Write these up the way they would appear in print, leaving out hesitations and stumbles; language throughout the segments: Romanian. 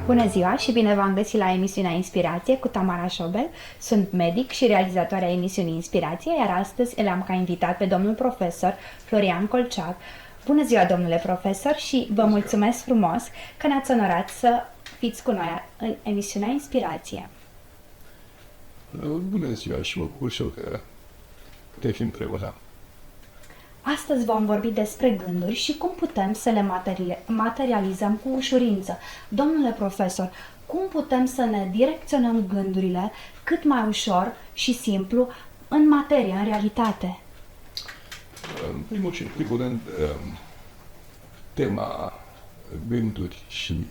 Bună ziua și bine v-am găsit la emisiunea Inspirație cu Tamara Șobel. Sunt medic și realizatoarea emisiunii Inspirație, iar astăzi îl am ca invitat pe domnul profesor Florian Colceac. Bună ziua, domnule profesor, și vă mulțumesc frumos că ne-ați onorat să fiți cu noi în emisiunea Inspirație. Bună ziua și mă bucur și eu că te fi împreună. Astăzi vom vorbi despre gânduri și cum putem să le materializăm cu ușurință. Domnule profesor, cum putem să ne direcționăm gândurile cât mai ușor și simplu în materie, în realitate? În primul și în primul rând, tema gânduri și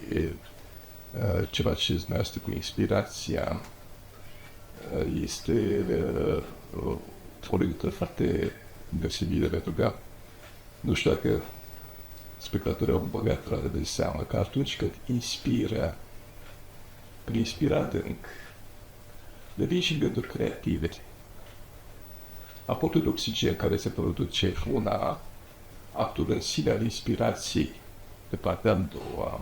ce faceți dumneavoastră cu inspirația este o legătură foarte deosebită, pentru că nu știu dacă spectatorii au băgat de seamă că atunci când inspiră, prin inspira adânc, devin și gânduri creative. Aportul de oxigen care se produce una, actul în sine al inspirației, de partea a doua,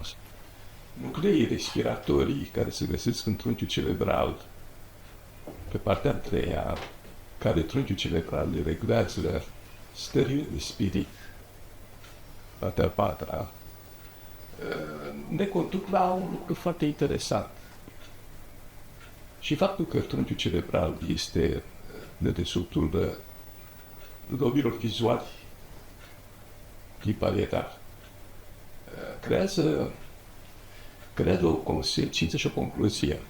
nucleii respiratorii care se găsesc în trunchiul cerebral, pe partea a treia, care trunchiul cerebral le reglează stările de spirit, partea a patra, ne conduc la un lucru foarte interesant. Și faptul că trunchiul cerebral este de desubtul lobilor vizuali din parietar, creează o consecință și o concluzie.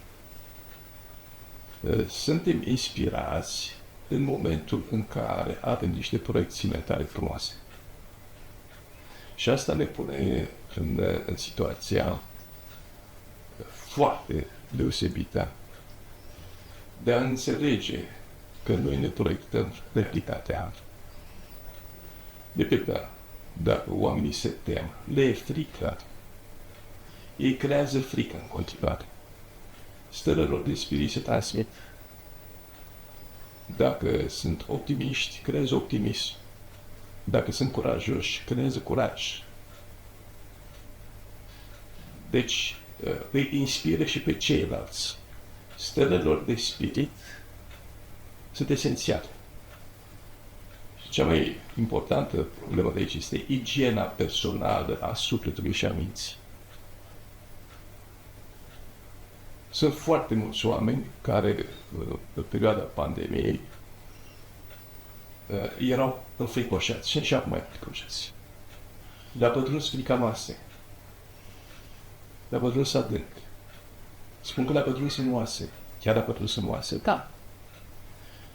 Suntem inspirați în momentul în care avem niște proiecții mentale frumoase. Și asta ne pune în situația foarte deosebită de a înțelege că noi ne proiectăm realitatea. De pildă, dacă oamenii se tem, le e frică, ei creează frică în continuare. Stărilor de spirit se transmit. Dacă sunt optimiști, creează optimism. Dacă sunt curajoși, creează curaj. Deci, îi inspiră și pe ceilalți. Stărilor de spirit sunt esențiale. Și cea mai importantă problemă de aici este igiena personală a sufletului și a minții. Sunt foarte mulți oameni care, în perioada pandemiei, erau înfricoșați și acum mai înfricoșați. Le-a pătruns frica noastră. Le-a pătruns adânc. Spun că le-a pătruns în oase. Chiar le-a pătruns în oase? Da.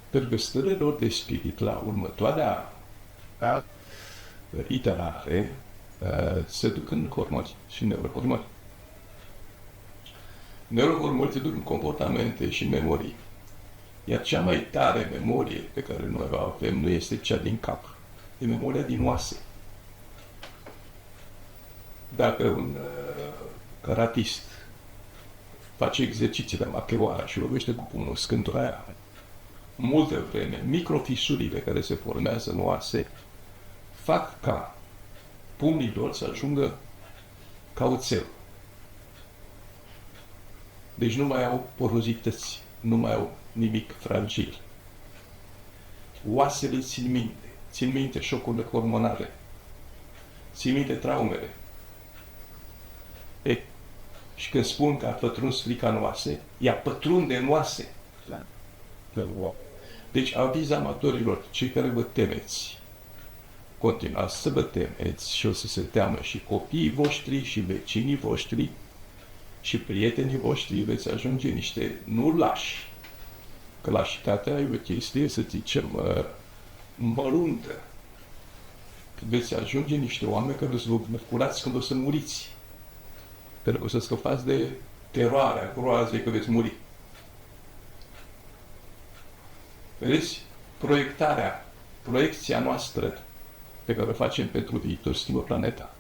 Pentru că stările lor de spirit la următoarea iterare se duc în hormoni și neurohormoni. Neurohormonii se duc în comportamente și memorii. Iar cea mai tare memorie pe care noi o avem nu este cea din cap, e memoria din oase. Dacă un karatist face exerciții de macheoara și lovește cu pumnul scântura aia, multă vreme, microfisurile care se formează în oase fac ca pumnii lor să ajungă ca oțel. Deci nu mai au porozități, nu mai au nimic fragil. Oasele țin minte șocurile hormonale, țin minte traumele. Și când spun că a pătruns frica în oase, ea pătrunde în oase. Deci aviz amatorilor, cei care vă temeți, continuați să vă temeți și o să se teamă și copiii voștri și vecinii voștri și prietenii voștri, veți ajunge niște nu lași. Că lașitatea e o chestie, să zicem, măruntă. Că veți ajunge niște oameni care să vă mărcurați când o să muriți. Pentru că o să scăpați de teroarea groazei că veți muri. Vedeți? Proiecția noastră pe care o facem pentru viitor schimbă planeta.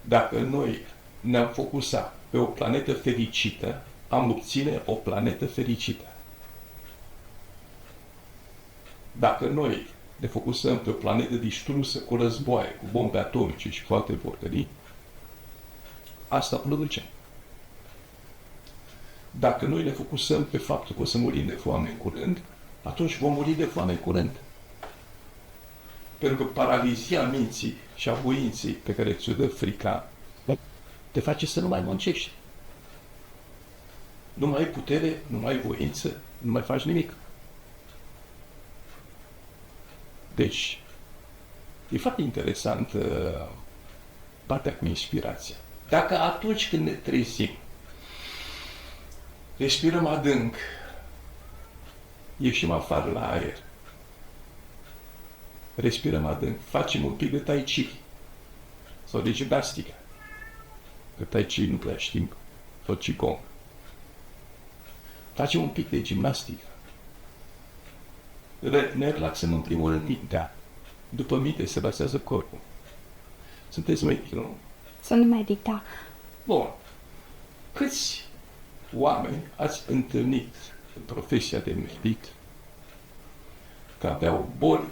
Dacă noi ne-am focusat pe o planetă fericită, am obține o planetă fericită. Dacă noi ne focusăm pe o planetă distrusă cu războaie, cu bombe atomice și cu alte porcării, asta producem. Dacă noi ne focusăm pe faptul că o să murim de foame în curând, atunci vom muri de foame în curând. Pentru că paralizia minții și a voinței pe care ți-o dă frica te face să nu mai muncești. Nu mai ai putere, nu mai ai voință, nu mai faci nimic. Deci, e foarte interesant partea cu inspirația. Dacă atunci când ne trezim, respirăm adânc, ieșim afară la aer, respirăm adânc, facem un pic de tai chi sau de gimnastică, că tai chi nu prea știm, sau qigong. Facem un pic de gimnastică. Ne relaxăm în primul rând mintea. După minte se basează corpul. Sunteți medic, nu? Sunt medic, da. Bun. Câți oameni ați întâlnit în profesia de medic că aveau boli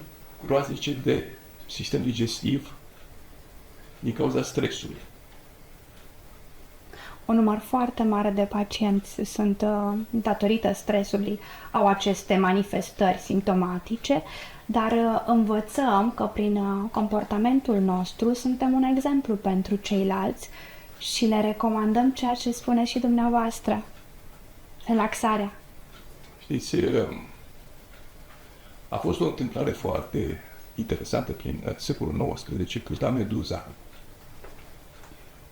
groaznice de sistem digestiv din cauza stresului? Un număr foarte mare de pacienți sunt, datorită stresului, au aceste manifestări simptomatice, dar învățăm că prin comportamentul nostru suntem un exemplu pentru ceilalți și le recomandăm ceea ce spune și dumneavoastră, relaxarea. Știți, a fost o întâmplare foarte interesantă prin secolul XIX, când la Meduza.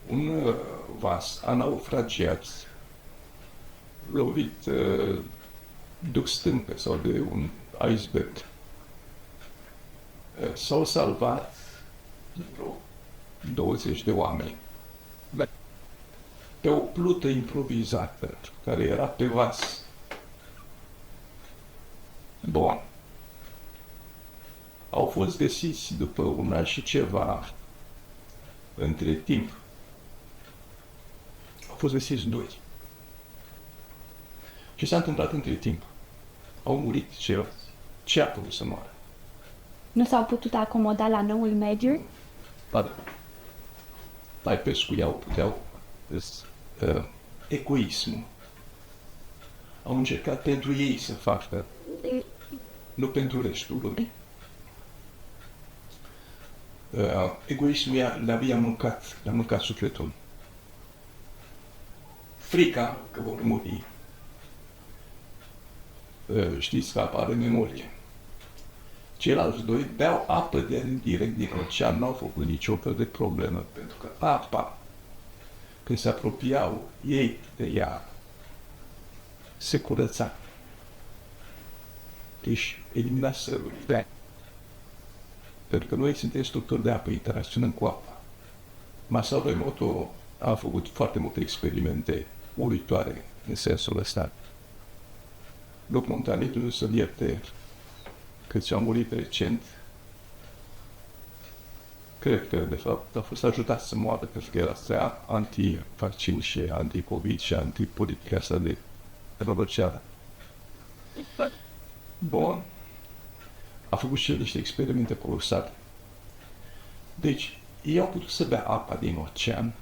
Un vas a naufragiat, lovit de o stâncă sau de un iceberg. S-au salvat vreo 20 de oameni pe o plută improvizată care era pe vas. Bun. Au fost găsiți după un an și ceva între timp. Au fost găsiți 2. Ce s-a întâmplat între timp? Au murit ceilalți. Ce a putut să moară? Nu s-au putut acomoda la noul mediu? Ba da. Mai pescuiau, puteau. Egoismul. Au încercat pentru ei să facă, nu pentru restul lumii. Egoismul le-a mâncat sufletul. Frica că vor muri. Știți că apare memorie. Ceilalți 2 beau apă direct din ocean, n-au făcut nicio fel de problemă, pentru că apa, când se apropiau ei de ea, se curăța. Deci elimina sărurile. Pentru că noi suntem structuri de apă, interacționăm cu apa. Masaru Emoto a făcut foarte multe experimente uluitoare în sensul ăsta. Luc Montanitu nu să-l ierte cât și-a murit recent. Cred că, de fapt, a fost ajutat să moară, pentru că era anti-vaccin și anti-covid și anti-politica asta de răbăceală. Bun. A făcut și el niște experimente colosale. Deci, ei au putut să bea apa din ocean,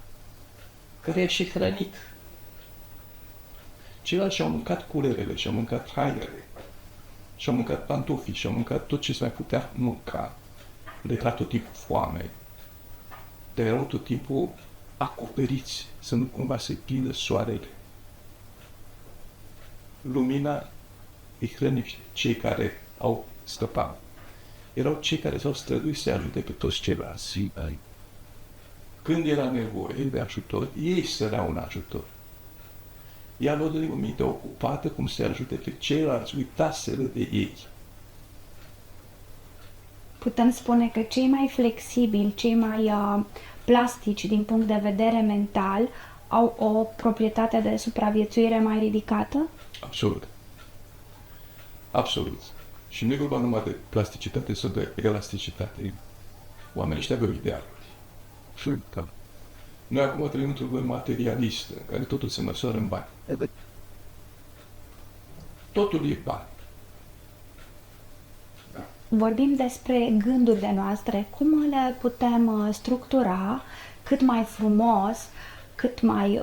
care e și hrănit. Ceilalți și-au mâncat culerele, și-au mâncat hainele, și-au mâncat pantofii, și-au mâncat tot ce se mai putea mânca. Le era tot timpul foame. Dar erau tot timpul acoperiți, să nu cumva să-i prindă soarele. Lumina îi hrănește. Cei care au scăpat erau cei care s-au străduit să ajute pe toți ceilalți. Când era nevoie de ajutor, ei săreau un ajutor. Ea lor de o minte ocupată cum să ajute pe ceilalți, uitaseră de ei. Putem spune că cei mai flexibili, cei mai plastici din punct de vedere mental au o proprietate de supraviețuire mai ridicată? Absolut. Absolut. Și nu e vorba numai de plasticitate sau de elasticitate. Oamenii ăștia aveau idealuri. Noi acum trăim într-o lume materialistă, în care totul se măsoară în bani. Totul e bani. Da. Vorbim despre gândurile noastre, cum le putem structura cât mai frumos, cât mai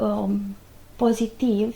pozitiv,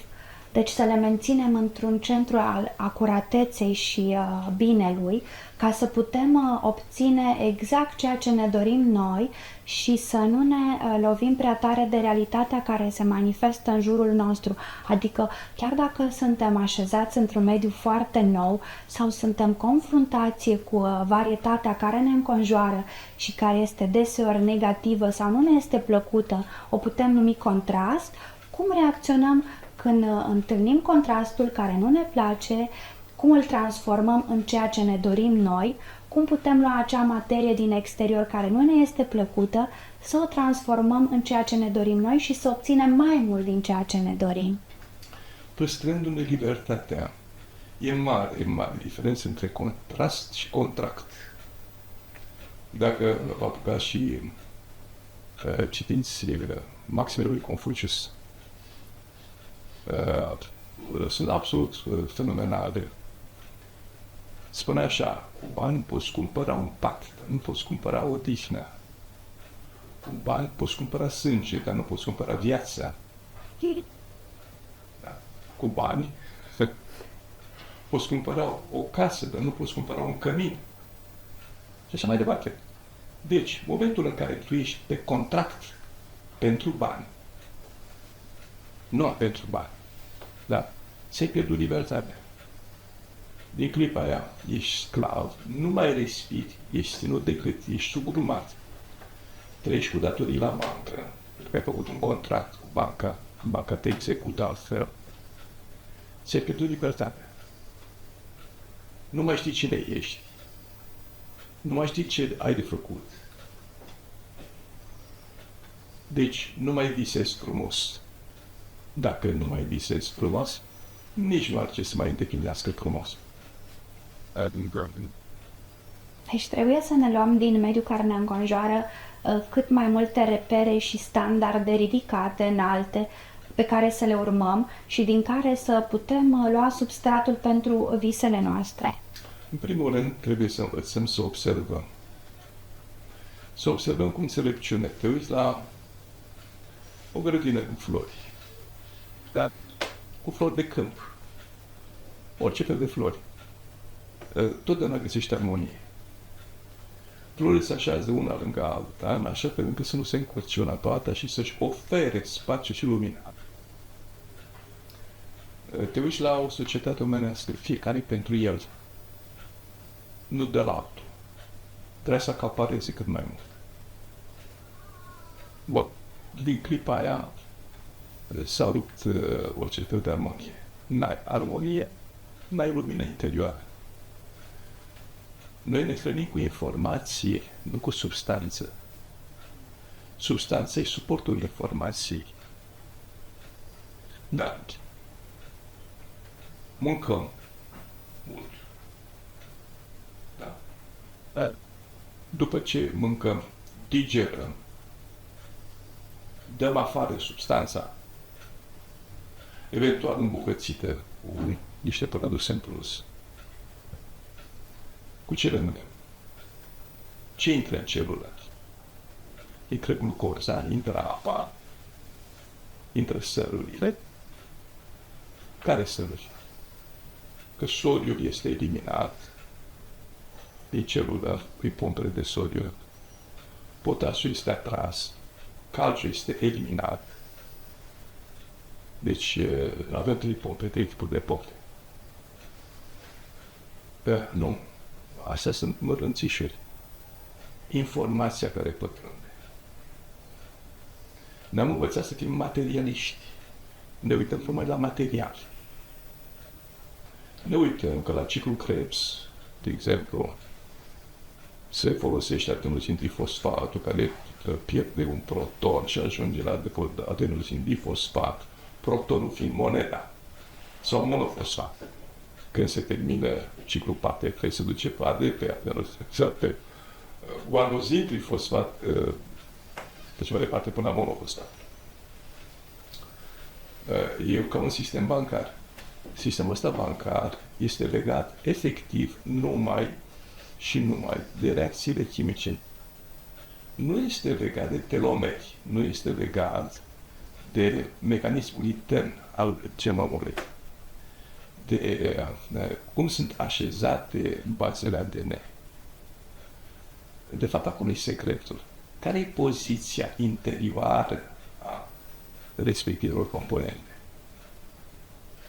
Deci să le menținem într-un centru al acurateței și binelui, ca să putem obține exact ceea ce ne dorim noi și să nu ne lovim prea tare de realitatea care se manifestă în jurul nostru. Adică, chiar dacă suntem așezați într-un mediu foarte nou sau suntem confruntați cu varietatea care ne înconjoară și care este deseori negativă sau nu ne este plăcută, o putem numi contrast, cum reacționăm când întâlnim contrastul care nu ne place, cum îl transformăm în ceea ce ne dorim noi, cum putem lua acea materie din exterior care nu ne este plăcută, să o transformăm în ceea ce ne dorim noi și să obținem mai mult din ceea ce ne dorim. Păstrându-ne libertatea, e mare diferență între contrast și contract. Dacă vă apucați și citiți maximele lui Confucius, sunt absolut fenomenale. Spune așa, cu bani poți cumpăra un pact, dar nu poți cumpăra o odihnă. Cu bani poți cumpăra sânge, dar nu poți cumpăra viața. Da. Cu bani poți cumpăra o casă, dar nu poți cumpăra un cămin. Și așa mai departe. Deci, momentul în care tu ești pe contract pentru bani, nu pentru bani, da, ți-ai pierdut libertatea. Din clipa aia ești sclav, nu mai respiri, ești ținut de cât, ești subrumat. Treci cu datorii la bancă, pentru că ai făcut un contract cu banca te execută altfel. Ți-ai pierdut libertatea. Nu mai știi cine ești. Nu mai știi ce ai de făcut. Deci, nu mai visezi frumos. Dacă nu mai visezi frumos, nici nu ar ce să mai îndeplinească frumos. Deci trebuie să ne luăm din mediul care ne înconjoară cât mai multe repere și standarde ridicate, înalte, pe care să le urmăm și din care să putem lua substratul pentru visele noastre. În primul rând, trebuie să învățăm să observăm. Să observăm cu înțelepciune. Te uiți la o grădină cu flori, dar cu flori de câmp. Orice fel de flori. Totdeauna găsești armonie. Florile se așează una lângă alta, în așa fel încât să nu se încurce una toată și să-și ofere spațiu și lumină. Te uiți la o societate omenească, fiecare pentru el, nu de la altul. Trebuie să acapareze cât mai mult. Bun, din clipa aia s-a rupt orice fel de armonie. N-ai armonie, n-ai lumină interioară. Noi ne hrănim cu informație, nu cu substanță. Substanța e suportul informației. Dar mâncăm mult. Da. Dar după ce mâncăm, digerăm, dăm afară substanța, eventual îmbucățită cu niște produse în plus. Cu ce rămânem? Ce intră în celulă? Intră glucoza, intră apa, intră sărurile. Care săruri? Că sodiul este eliminat din celulă, prin pompele de sodiu. Potasiul este atras, calciul este eliminat. Deci avem trei tipuri de pompe. Nu. Astea sunt mărânțișuri. Informația care pătrunde. Ne-am învățat să fim materialiști. Ne uităm numai la material. Ne uităm că la ciclul Krebs, de exemplu, se folosește adenosine trifosfatul care pierde un proton și ajunge la adenosine difosfat, protonul fiind moneda sau monofosfat. Când se termină ciclul PATF, se duce pe ADP, pe guanozin trifosfat, deci mai departe până la monofosfat. E ca un sistem bancar. Sistemul ăsta bancar este legat efectiv numai de reacțiile chimice. Nu este legat de telomeri, nu este legat de mecanismul intern al genomului, de cum sunt așezate bazele ADN. De fapt, acolo e secretul. Care e poziția interioară a respectivelor componente?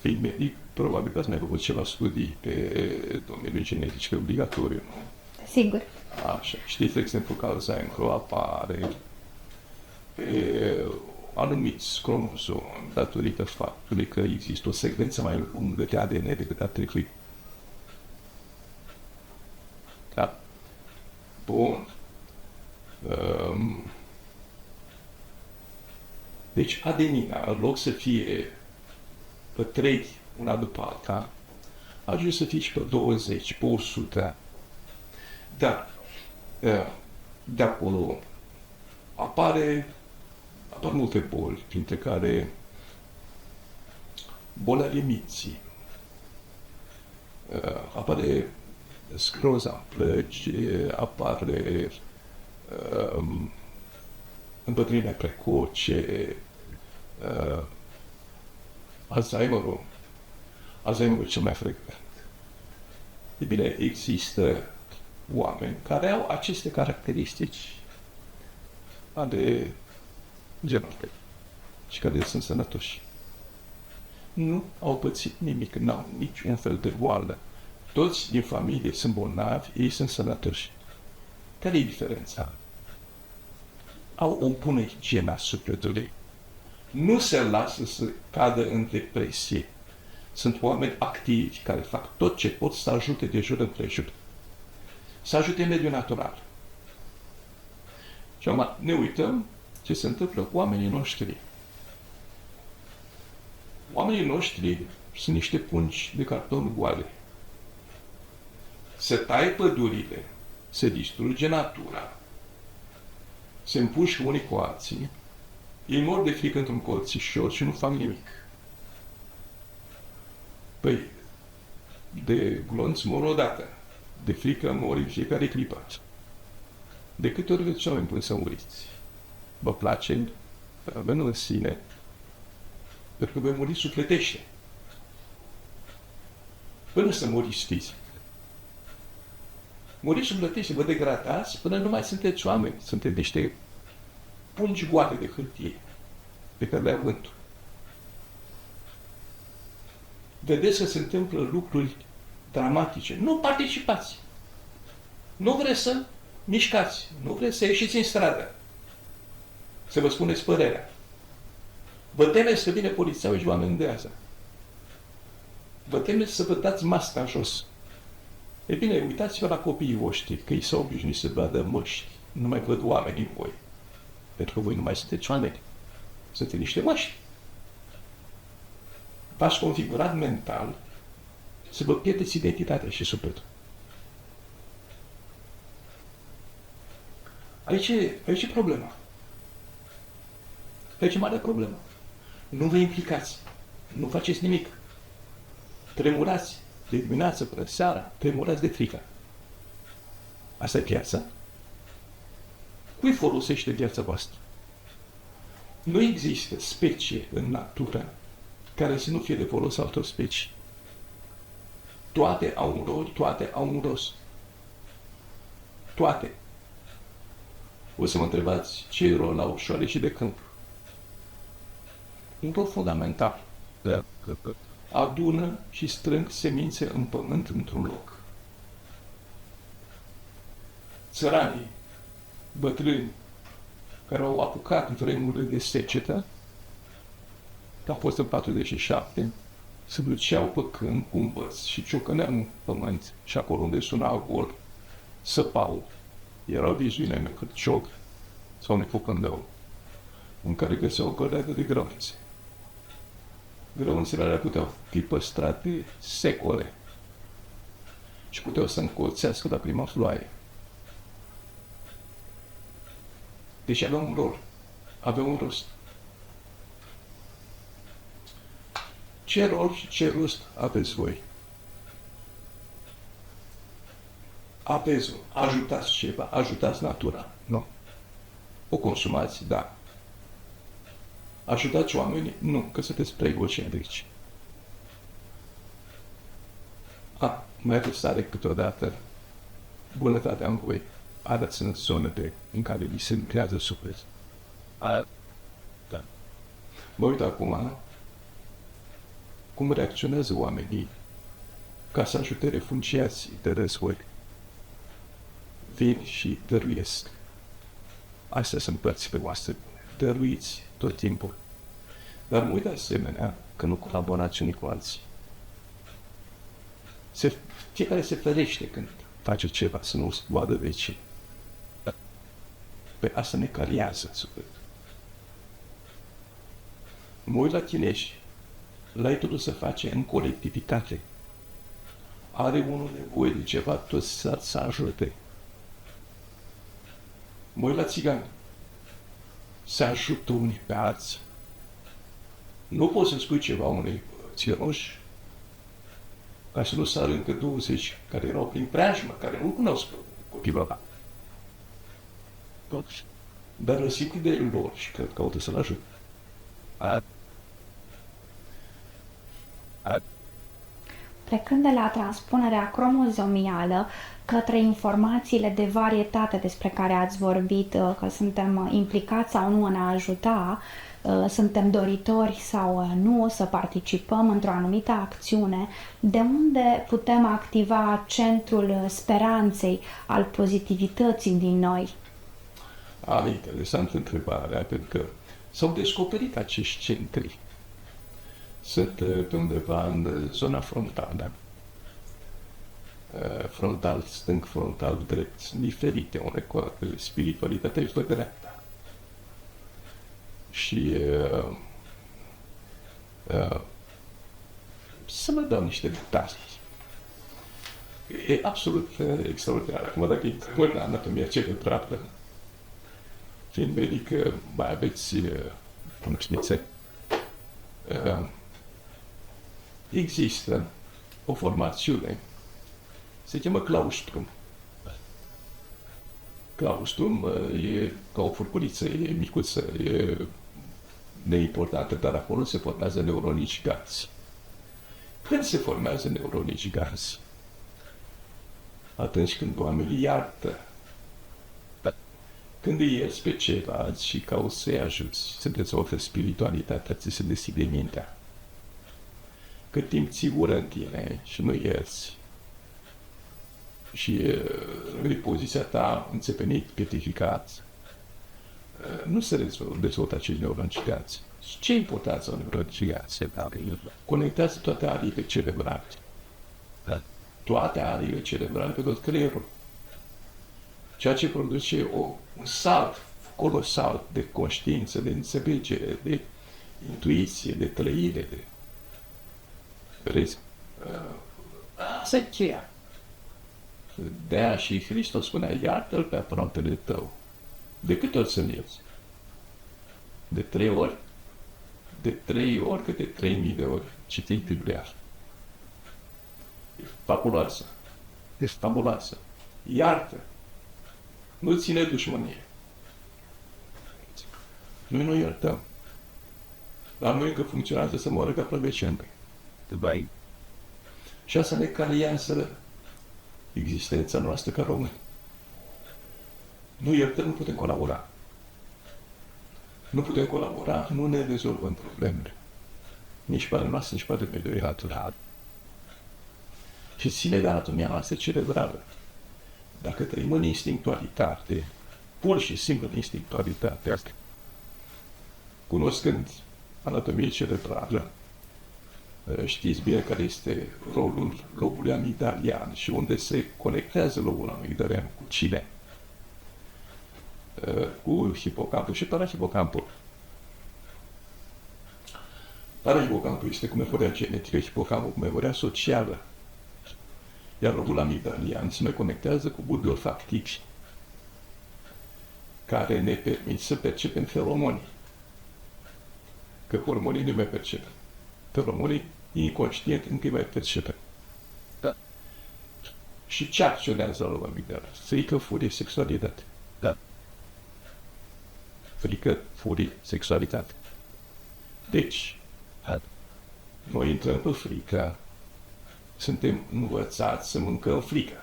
Fiind medic, probabil că ați mai făcut ceva studii pe domeniul genetic, obligatoriu, nu? Sigur. Așa. Știți, de exemplu, că Alzheimer apare pe anumiți cromosomi datorită faptului că există o secvență mai lungă de ADN decât ar trebui. Da? Bun. Deci adenina, în loc să fie pe 3 una după alta, ajunge să fie și pe 20, pe 100. Dar de acolo apar multe boli, printre care boala ale minții, apare scleroza în plăci, apare îmbătrânirea precoce, Alzheimerul cel mai frecvent. E bine, există oameni care au aceste caracteristici ale genului și care sunt sănătoși. Nu au pățit nimic, n-au niciun fel de boală. Toți din familie sunt bolnavi, ei sunt sănătoși. Care e diferența? Au o bună igienă a sufletului. Nu se lasă să cadă în depresie. Sunt oameni activi care fac tot ce pot să ajute de jur împrejur. Să ajute mediul natural. Și acum ne uităm ce se întâmplă cu oamenii noștri. Oamenii noștri sunt niște pungi de carton goale. Se taie pădurile, se distruge natura, se împușcă unii cu alții, ei mor de frică într-un colțișor și nu fac nimic. Păi, de glonț mor odată, de frică mori în fiecare clipă. De câte ori veți oameni până să muriți? Vă place? Nu în sine, pentru că vei muri sufletește. Până să muriți fizic. Muriți sufletește, vă degradați până nu mai sunteți oameni, sunteți niște pungi goale de hârtie pe care le au vântul. Vedeți că se întâmplă lucruri dramatice. Nu participați. Nu vreți să mișcați. Nu vreți să ieșiți în stradă. Să vă spuneți părerea. Vă temeți să vine poliția și vă amendează. Vă temeți să vă dați masca jos. E bine, uitați-vă la copiii voștri, că ei s-au obișnuit să vadă măști. Nu mai văd oameni în voi. Pentru că voi nu mai sunteți oameni. Sunteți niște măști. V-ați configurat mental să vă pierdeți identitatea și sufletul. Aici e problema. Aici e mare problemă. Nu vă implicați. Nu faceți nimic. Tremurați de dimineață până seara. Tremurați de frică. Asta e viața. Cui folosește viața voastră? Nu există specie în natură care să nu fie de folos altor specii. Toate au un rol, toate au un rost. Toate. O să mă întrebați ce rol au șoarecii de câmp. Un rol fundamental. Adună și strâng semințe în pământ într-un loc. Țăranii, bătrâni, care au apucat vremurile de secetă, că a fost în 47, se duceau pe câmp cu un băț și ciocăneau în pământ și acolo unde suna gol, săpau. Era o viziune în cârcioc sau în focândău, în care găseau o găleată de grăunțe. Grăunțele alea puteau fi păstrate secole și puteau să încolțească la prima floaie. Deci avea un rol, avea un rost. Ce rol și ce rost aveți voi? Aveți, ajutați ceva, ajutați natura, nu? O consumați, da. Ajutați oamenii? Nu, că sunteți prea egocentrici. Mai arătare câteodată bunătatea în voi arăți în zonele în care vi se creează suflet. Da. Mă uit acum cum reacționează oamenii ca să ajute refugiații de război. Vin și dăruiesc. Astea sunt părțile voastre. Dăruiți tot timpul. Dar mă uit de asemenea că nu colaborați unii cu alții. Fiecare se ferește când face ceva să nu vadă vecini. Pe asta ne cariază sufletul. Mă uit la chinești. La ei totul se face în colectivitate. Are unul nevoie de ceva, toți să ajute. Mă uit la țigani. Se ajută unii pe alții. Nu poți să spui ceva unui țiroși ca să nu sară încă 20 care erau prin preajmă, care nu cunosc copilul ăla. Toți. Dar răsit ideile lor și cred că caută să-l ajute. Plecând de la transpunerea cromozomială către informațiile de varietate despre care ați vorbit, că suntem implicați sau nu în a ajuta, suntem doritori sau nu să participăm într-o anumită acțiune, de unde putem activa centrul speranței, al pozitivității din noi? Interesantă întrebarea, pentru că s-au descoperit acești centri. Sunt pe undeva în zona frontală. Frontal stâng, frontal drept. Sunt diferite, uneori, spiritualitatea este dreapta. Și să mă dau niște detalii. E absolut extraordinar. Acum, dacă intrăm în anatomia cerebrală, fiind medic, mai aveți cunoștințe. Există o formațiune, se cheamă claustrum. Claustrum e ca o furculiță, e micuță, e neimportantă, dar acolo se formează neuronii giganți. Când se formează neuronii giganți? Atunci când oamenii iartă. Când îi ierți pe ceilalți și cauți să-i ajuți, să dezvoltă spiritualitatea, ți se deschide mintea. Cât timp ții ură în tine și nu ierți și în poziția ta înțepenit, pietificat, nu se dezvoltă acești neuroni giganți. Ce importanță au neuroni giganți? Conectează toate ariile cerebrale. Toate ariile cerebrale pe tot creierul. Ceea ce produce un salt colosal de conștiință, de înțelegere, de intuiție, de trăire, de asta e cheia. De-aia și Hristos spunea, iartă-l pe aproapele tău. De câte ori să-l ierți? De 3 ori? De 3 ori câte 3000 de ori. Citiți Biblia. E fabuloasă. E fabuloasă. Iartă. Nu ține dușmănie. Noi nu iertăm. Dar noi încă funcționează să moară ca plăveceni. Și asta ne caliază existența noastră ca români. Nu iertăm, nu putem colabora. Nu putem colabora, nu ne rezolvăm problemele. Nici pe ale noastre, nici pe ale mediului altul. Și ține de anatomia noastră cerebrală. Dacă trăim în instinctualitate, pur și simplu în instinctualitate, cunoscând anatomie cerebrală, știți bine care este rolul lobului amigdalian și unde se conectează lobul amigdalian cu cine? Cu hipocampul și parahipocampul. Parahipocampul este cu memoria genetică, hipocampul cu memoria socială. Iar lobul amigdalian se mai conectează cu bulbii olfactivi, care ne permit să percepem feromonii. Că hormonii nu mai percepem. Feromonii inconștient încă îi mai percepem. Da. Și ce acționează la lobul amigdalian? Frică, furie, sexualitate. Da. Frică, furie, sexualitate. Deci, noi intrăm pe frică, suntem învățați să mâncăm frică.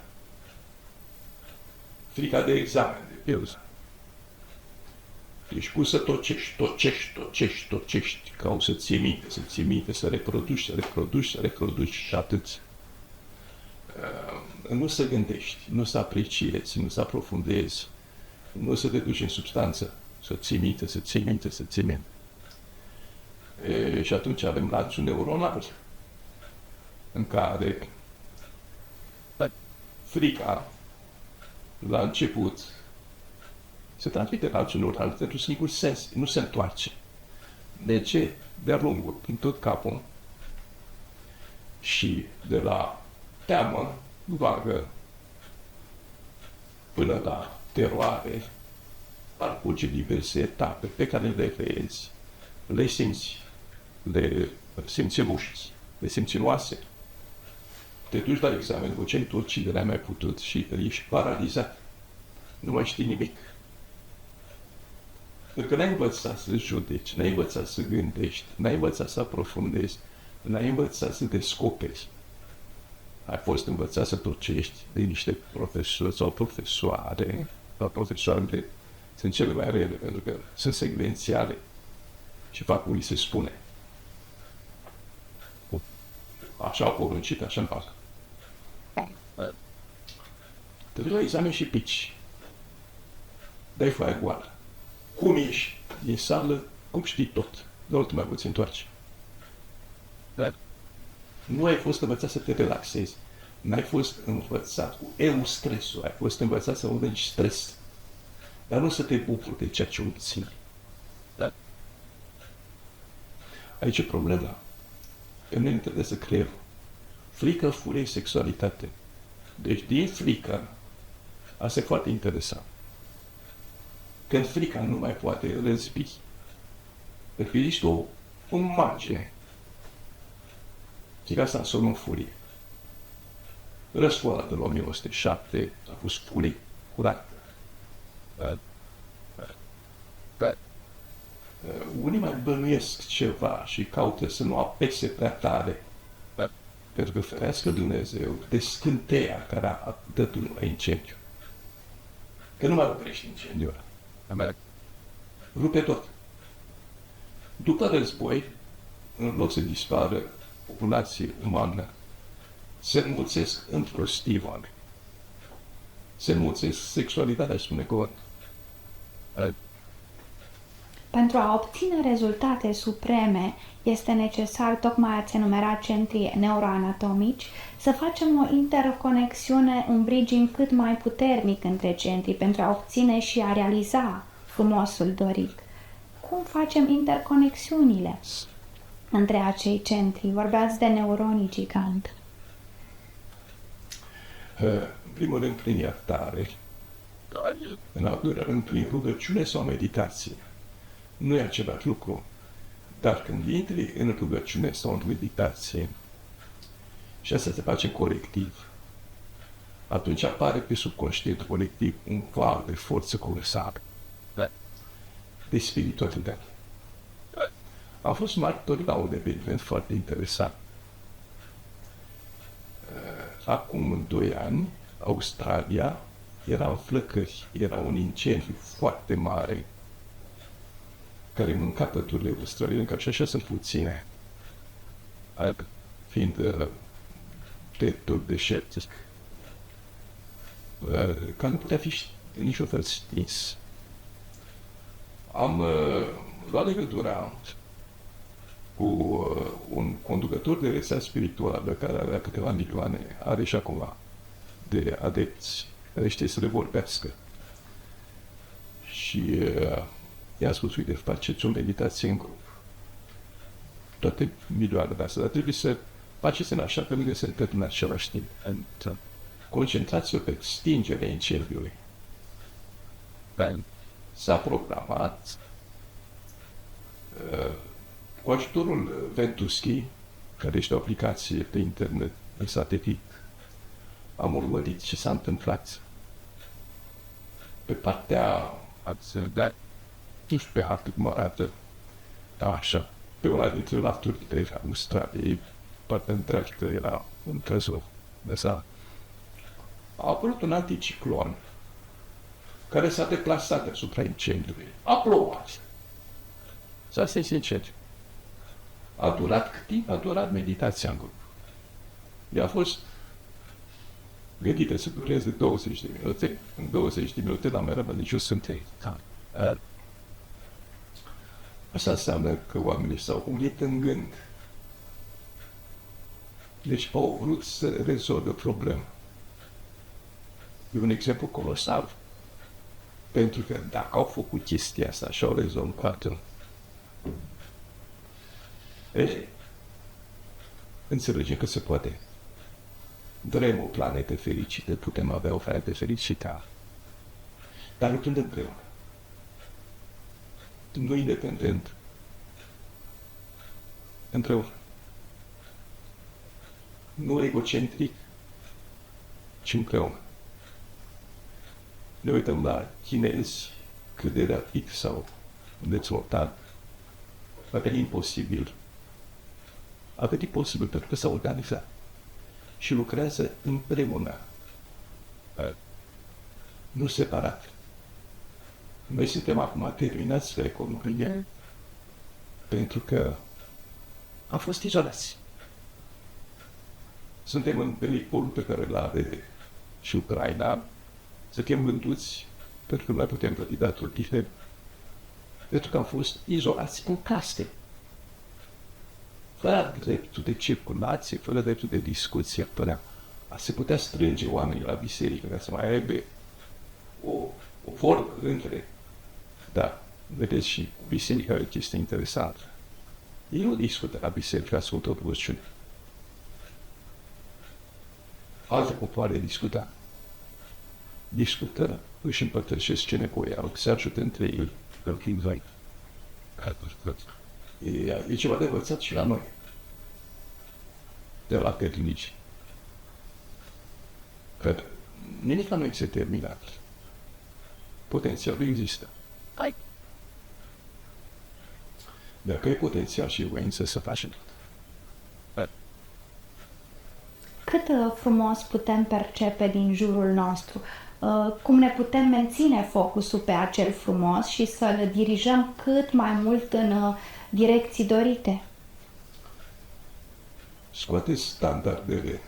Frica de examen, de pildă. Ești pus să tocești, ca o să ții minte, să reproduci și atât. Nu să gândești, nu să apreciezi, nu să aprofundezi, nu să te duci în substanță, să ții minte. Și atunci avem lanțul neuronal în care frica la început se transmite lanțul neuronal într-un singur sens, nu se întoarce. De ce? De-a lungul, prin tot capul și de la teamă vagă până la teroare, parcurge diverse etape pe care le vezi, le simți, le simți în mușchi, le simți în oase. Te duci la examen, făceai tot ce de n-ai mai putut și ești paralizat. Nu mai știi nimic. Pentru că n-ai învățat să judeci, n-ai învățat să gândești, n-ai învățat să aprofundezi, n-ai învățat să descoperi. Ai fost învățat să tocești de niște profesori sau profesoare, sau profesoarele sunt cele mai rele, pentru că sunt secvențiale și fac cum li se spune. Așa au poruncit, așa-mi fac. Te duci la examen și pici. Dai foaia goală. Cum ești din sală, cum știi tot. Nu te mai poți întoarce. Dar nu ai fost învățat să te relaxezi. N-ai fost învățat cu stresul. Ai fost învățat să mănânci stres. Dar nu să te bucuri de ceea ce obții. Dar aici e problema. Că nu interesează creierul. Frică, furie, sexualitate. Deci din frică, asta e foarte interesant. Când frica nu mai poate răzbi, pentru că ești o margine. Și asta înseamnă furie. Răsfoala de la 1907 a fost furie curată. Unii mai bănuiesc ceva și caută să nu apese prea tare. Pentru că ferească Dumnezeu de scânteia care a dat drumul la incendiu. Că nu mai oprești incendiul ăla. Rupe tot. După război, în loc să dispară populație umană, se înmulțesc înprostii oameni. Se înmulțesc sexualitatea, spune cuvânt. Pentru a obține rezultate supreme, este necesar, tocmai ați enumerat centrii neuroanatomici, să facem o interconexiune, un bridging cât mai puternic între centrii pentru a obține și a realiza frumosul dorit. Cum facem interconexiunile între acei centri? Vorbeați de neuronii giganti. În primul rând, prin iertare. În al doilea rând, prin rugăciune sau meditație. Nu e același lucru. Dar când intri în rugăciune sau în meditație, și asta se face colectiv, atunci apare pe subconștient colectiv un val de forță colosal, de spiritualitate. Am fost martor la un eveniment foarte interesant. Acum 2 ani, Australia era în flăcări, era un incendiu foarte mare care mânca pădurile australiene, că și așa sunt puține, fiind teritoriul deșertic, că nu putea fi niciun fel stins. Am luat legătura cu un conducător de rețea spirituală care avea câteva milioane, are și acum de adepți, care știe să le vorbească. Și i-a spus, uite, faceți o meditație în grup. Toate milioanele astea, dar trebuie să faceți în așa fel încât să întâmplă în același timp. Concentrați-vă pe stingerea incendiului. S-a programat cu ajutorul Ventuschi, care este o aplicație pe internet, pe satelit, am urmărit ce s-a întâmplat. Pe partea, ați dat, nu știu pe hartă cum arată, da, așa, pe una dintre laturile Australiei, partea întreagă era un trezor de sat. A apărut un anticiclon care s-a deplasat asupra incendiului. A plouat. Să fim sinceri. A durat cât timp? A durat meditația în grup. I-a fost gândită să dureze 20 de minute. În 20 de minute n-am mai rămas nici o sântenie. Asta înseamnă că oamenii s-au unit în gând. Deci au vrut să rezolve o problemă. E un exemplu colosal. Pentru că dacă au făcut chestia asta și au rezolvat-o, înțelegem că se poate. Vrem o planetă fericită, putem avea o planetă fericită, dar lucrând împreună. Nu independent. Împreună. Nu egocentric, ci împreună. Ne uităm la chinezi cât de rapid s-au dezvoltat. A venit imposibil. A venit posibil pentru că s-au organizat și lucrează împreună, nu separat. Noi suntem acum terminați de economie pentru că am fost izolați. Suntem în pericolul pe care îl are și Ucraina, suntem vânduți pentru că nu mai putem plăti datorile, pentru că am fost izolați în case, fără dreptul de circulație, fără dreptul de discuție, fără a se putea strânge oamenii la biserică ca să mai aibă o formă între. Da, vedeți, și biserica e o chestie interesantă. Ei nu discută la biserică, ascultă o rugăciune. Alte popoare discută. Discută, își împărtășesc ce nevoie au, se ajută între ei, că e ceva de învățat și la noi, de la catolici. Că nimic la noi se terminat. Potențialul există. Dacă e potențial și voință să facem. Cât frumos putem percepe din jurul nostru, cum ne putem menține focusul pe acel frumos și să-l dirijăm cât mai mult în direcții dorite. Scoateți standardele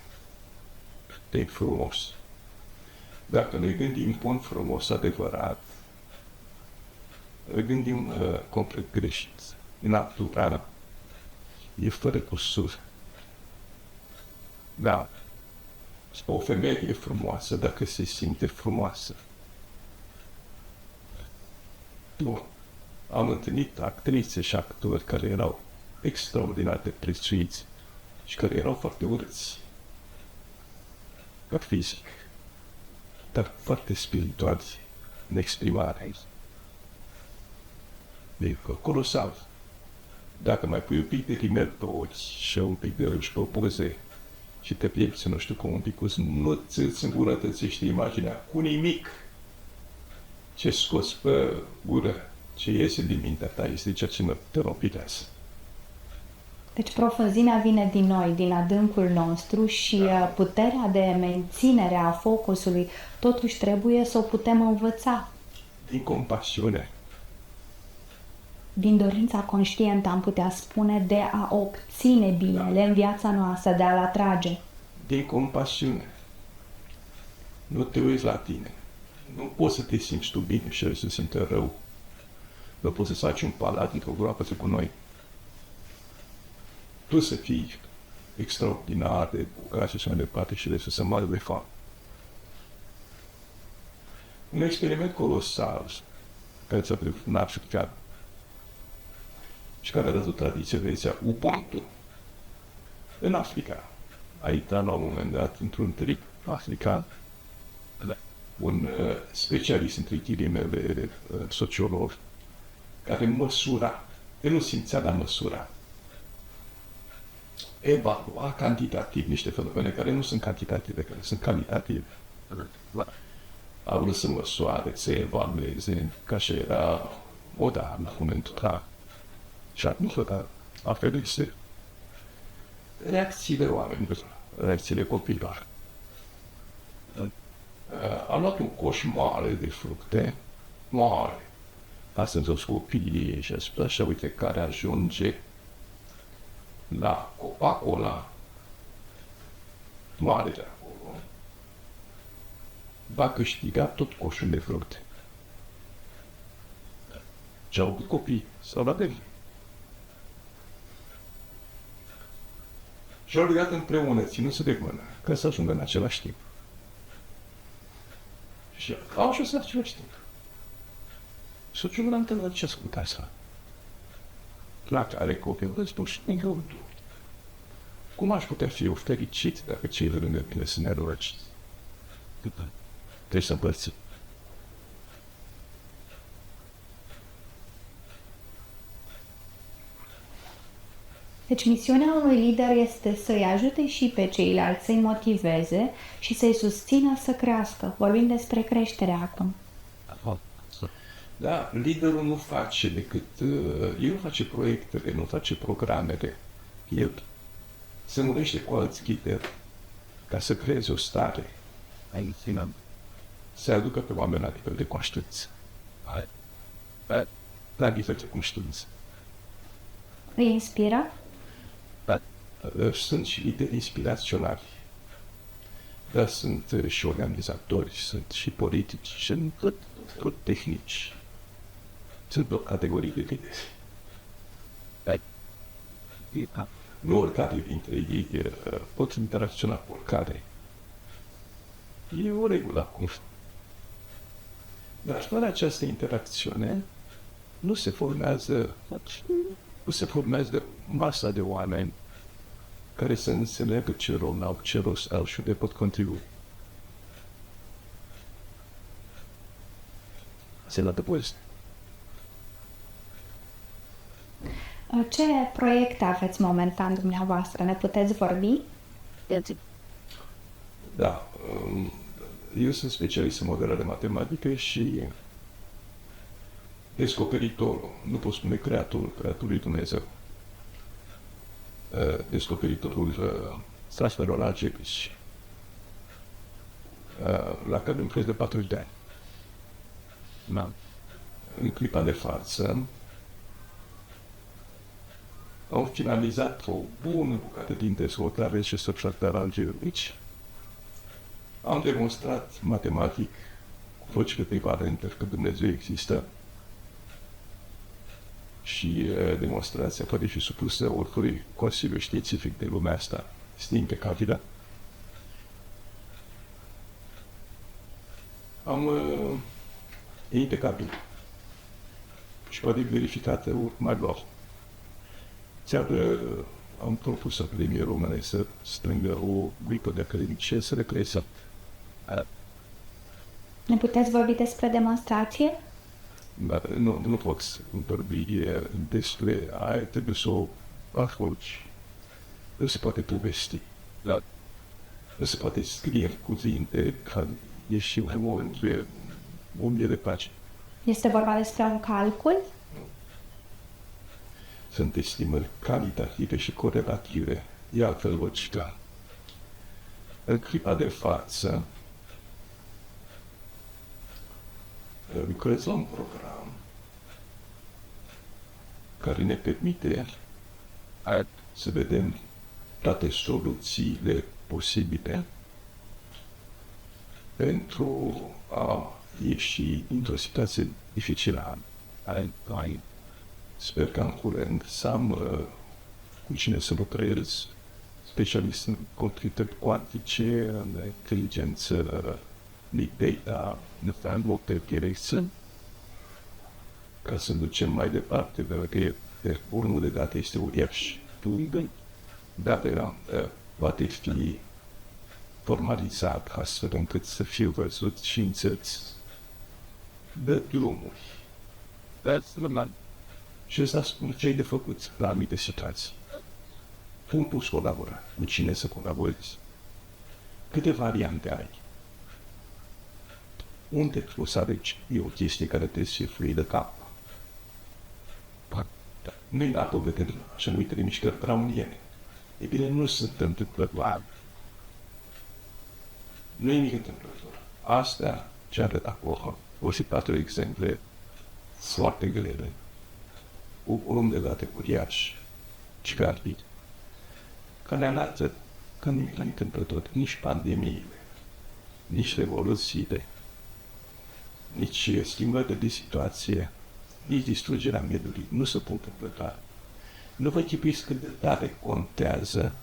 de frumos. Dacă ne gândim un frumos adevărat, ne gândim complet greșit. Natural. E fără cusur. Da. O femeie e frumoasă dacă se simte frumoasă. Nu. Am întâlnit actrițe și actori care erau extraordinar de prețuiți și care erau foarte urâți. Ca fizic, dar foarte spirituali în exprimare. E colosal. Dacă mai pui un pic de rimel pe ochi și un pic de râși pe poze și te piepți, nu știu cum, un pic, nu ți-ți îmbunătățește imaginea cu nimic. Ce scoți pe gură, ce iese din mintea ta, este ceea ce te ropilează. Deci profunzimea vine din noi, din adâncul nostru și puterea de menținere a focusului totuși trebuie să o putem învăța. Din compasiune. Din dorința conștientă, am putea spune, de a obține binele în viața noastră, de a-l atrage. Din compasiune. Nu te uiți la tine. Nu poți să te simți tu bine și el să se simtă rău. Nu poți să faci un palat într-o groapă cu noi. Tu să fii extraordinar de bogat și așa mai departe și de să se moară de fapt. Un experiment colosal care s-a făcut în Africa și care a dat o tradiție de zicea Ubuntu. În Africa a intrat la un moment dat într-un trip african un specialist între ghilimele sociolog care măsura, el nu simțea, dar măsura. Evalua cantitativ niște fenomene care nu sunt cantitative, care sunt calitative. A vrut să măsoare, să evalueze, ca și era moda la momentul ăla. Și atunci aferise reacțiile oamenilor, reacțiile copiilor. Am luat un coș mare de fructe, mare. Asta sunt copiii și a spus așa, uite, care ajunge la copacul ăla mare de acolo, va câștiga tot coșul de fructe. Și au avut copii, s-au luat de mine. Și au legat împreună, ținut-se de mână, ca să ajungă în același timp. Și au ajuns în același timp. Soțul l-a întâlnit ce asculta asta. La care copilul îți spus, cum aș putea fi eu fericit dacă cei de lângă mine sunt nerăciți? Trebuie să împărțim. Deci misiunea unui lider este să-i ajute și pe ceilalți, să-i motiveze și să-i susțină să crească. Vorbim despre creștere acum. Da, liderul nu face decât, el nu face proiectele, nu face programele. El se unește cu alți lideri ca să creeze o stare. Să aducă pe oameni la nivel de conștiință. La nivel de conștiință. Îi inspiră? Sunt și lideri inspiraționali. Dar sunt și organizatori, sunt și politici, sunt tot tehnici. Sunt o categorie de lideri. Nu oricare dintre ei pot interacționa cu oricare. E o regulă acum. Dar fără această interacțiune nu se formează masa de oameni care să înțeleagă ce rol au, ce rost au și unde pot contribui. Se la depozit. Ce proiecte aveți momentan dumneavoastră? Ne puteți vorbi? Da. Eu sunt specialist în modelare matematică și descoperitorul, nu pot spune creatorul lui Dumnezeu. Descoperitorul transferul algebrici, la care îmi de 40 de ani. În clipa de față, au finalizat o bună bucată din dezvoltare și subtractare algebrici. Am demonstrat matematic cu vocile echivalente că Dumnezeu există și demonstrația poate fi supusă oricărui consiliu științific de lumea asta. Este impecabilă. E impecabil. Și poate verificată mai lor. Am propus Academiei Române să strângă o grupă de academici să le creeze. Ne puteți vorbi despre demonstrație? Dar nu pot vorbi despre aia, trebuie să o asculți. Nu se poate povesti. Nu se poate scrie cuvinte ca ieși o mie de pace. Este vorba despre un calcul? Sunt estimări calitative și corelative. E altfel logica. În clipa de față, lucrez la un program care ne permite să vedem toate soluțiile posibile pentru a ieși dintr-o situație dificilă. Sper că în curând să am cu cine să lucrez, specialist în computări cuantice, în inteligență, big data, în loc de direcție, ca să ducem mai departe, pentru că volumul de date este uriaș. Datele poate fi formalizat astfel încât să fie văzut și înțeles de drumuri. Și ăsta spun ce-i de făcut la anumite situații. Cum poți colabora? Cu cine să colaborezi? Câte variante ai? Unde poți să alegi? E o chestie care trebuie să fie de cap. Da. Nu-i la povede și nu uite de mișcări browniene. E bine, nu sunt întâmplătoare. Nu e nimic întâmplător. Astea ce arăt acolo. O și 4 exemple foarte grele. Un om de date uriaș, cicatric, care ne arată că nu e întâmplător, nici pandemiile, nici revoluțiile, nici schimbările de situație, nici distrugerea mediului, nu se pot întâmpla. Nu vă chipiți cât de tare contează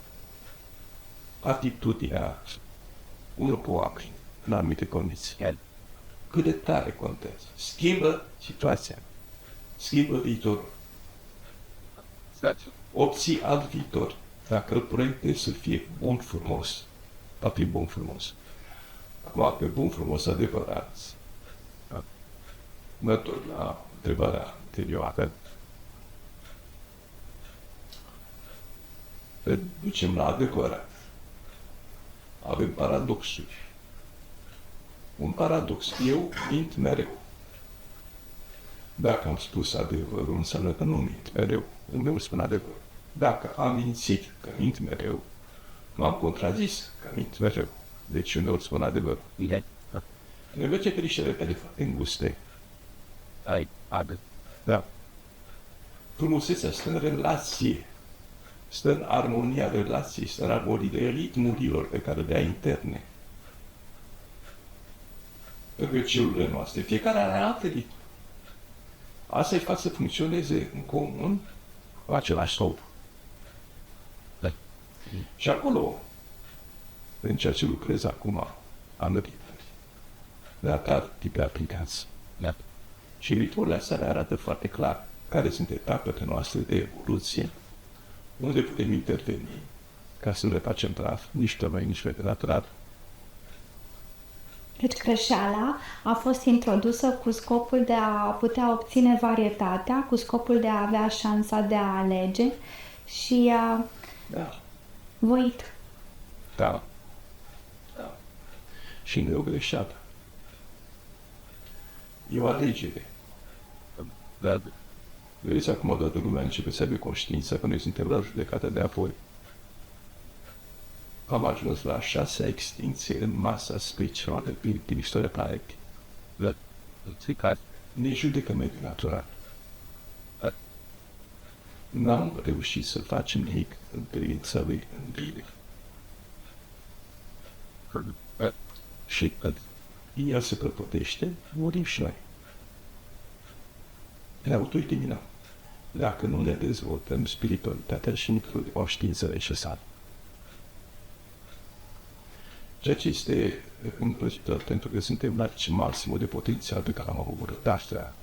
atitudinea unor oameni în anumite condiții. Cât de tare contează. Schimbă situația. Schimbă viitorul. Obții alt viitor. Dacă îl proiectezi să fie bun frumos, va fi bun frumos. Acum, pe bun frumos adevărat, mă întorc la întrebarea anterioară. Să ducem la adevărat. Avem paradoxuri. Un paradox. Eu mint mereu. Dacă am spus adevărul, înseamnă că nu mint mereu. Nu spun adevărul. Dacă am mințit că mint mereu, m-am contrazis că mint mereu. Deci uneori spun adevărul. Ne merge pe niște repede foarte înguste. Da. Frumusețea stă în relație. Stă în armonia relației, stă în armonia ritmurilor pe care le ai interne. Pentru celulele noastre, fiecare are alte ritmuri. Asta îi face să funcționeze în comun cu același scop. Da. Și acolo, în ceea ce lucrez acum, am ritmuri. De atât tipe aplicați. Da. Și ritmurile astea le arată foarte clar care sunt etapele noastre de evoluție, unde putem interveni ca să le facem praf, nici tămăi, nici veterat. Deci greșeala a fost introdusă cu scopul de a putea obține varietatea, cu scopul de a avea șansa de a alege și a voit. Da. Da. Și nu e o greșeală. E o alegere. Dar vedeți acum odată lumea începe să aibă conștiința că noi suntem la judecată de apoi. Am ajuns la 6-a extinție în masa specială din istoria planetei. Dar ne judecă mediul natural. N-am reușit să facem nimic în privința lui în bine. Și când el se prăpătește, murim și noi. Ne autoeliminăm. Dacă nu ne dezvoltăm spiritualitatea și nivelul de conștiință necesară. Ceea ce este împlăcitor, pentru că suntem la maximul de potențial pe care am avut astea.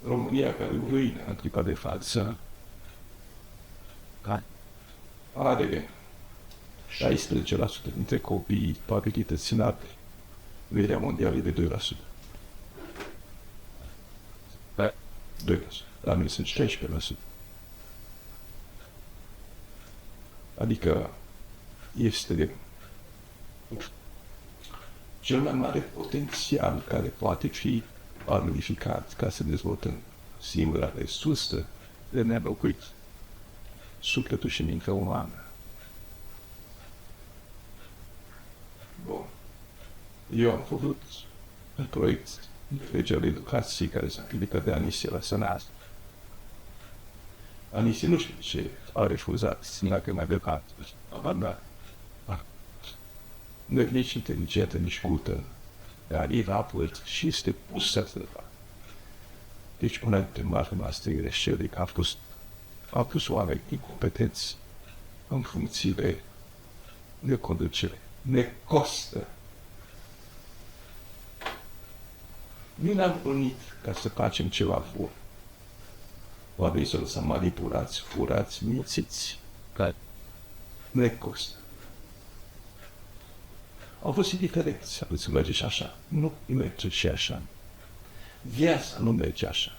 România, care ruină în clipa de față, are 16% dintre copiii cu abilități înalte. Vederea mondială e de 2%. 2%. La noi sunt 16%. Adică este cel mai mare potențial care poate fi valorificat ca să dezvoltăm singura resursă de nelocuit, sufletul și mintea umană. Bun. Eu am făcut un proiect de lege al educației care s-a aplicat de Anisie la Sănat. Anisie nu știu ce a refuzat, dacă mai plecat. Abandat. Nu e nici inteligentă, nici cultă, dar e raport și este pus să facă. Deci una dintre marile noastre greșeli că a pus oameni incompetenți în funcțiile de conducere. Ne costă. Nu ne-am unit ca să facem ceva bun. Oamenii să lăsăm manipulați, furați, mințiți. Care ne costă. Au fost indiferenți, să merge și așa. Nu merge și așa. Viața nu merge așa.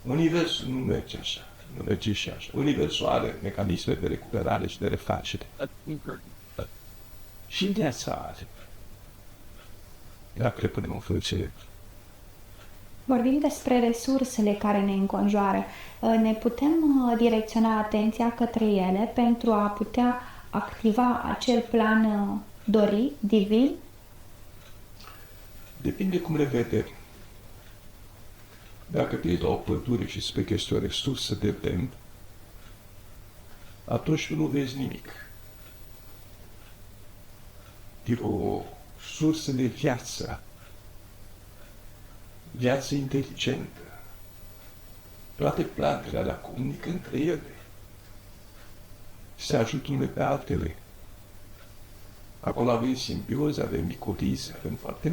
Universul nu merge așa. Nu merge și așa. Universul are mecanisme de recuperare și de refacere. Și viața are. Dacă le punem în funcție, Vorbim despre resursele care ne înconjoară. Ne putem direcționa atenția către ele pentru a putea activa acel plan dorit, divin? Depinde cum le vedem. Dacă te iei la o pădure și spui că este o resursă de lemn, atunci tu nu vezi nimic. E o sursă de viață. Viață inteligentă. Toate plantele alea comunică între ele. Se ajută unele pe altele. Acolo avem simbioză, avem micorize, avem foarte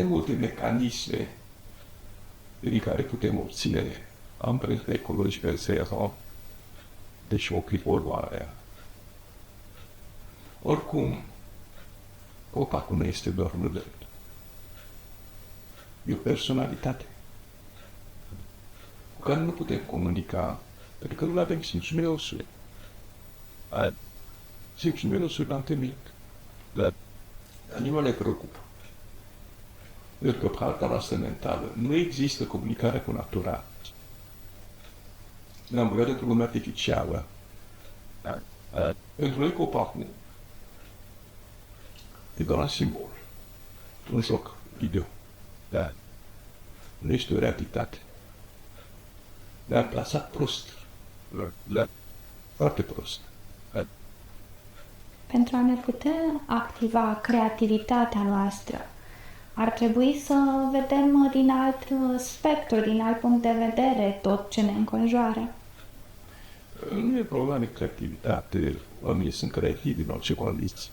multe mecanisme prin care putem obține amprente ecologice zero, deci o poluarea. Oricum, copacul nu este doar un lemn. E o personalitate cu care nu putem comunica, pentru că nu avem simțul mirosului. Simțul mirosului l-am temit, dar nu le preocupă. Pentru că partea noastră mentală nu există comunicare cu natura. Ne-am băgat într-o lume artificială. Pentru noi copacul e doar un simbol, un joc video. Dar nu este o realitate. Ne-am plasat prost. Foarte prost. Pentru a ne putea activa creativitatea noastră, ar trebui să vedem din alt spectru, din alt punct de vedere tot ce ne înconjoară. Nu e problema de creativitate. Oamenii sunt creativi în orice condiții.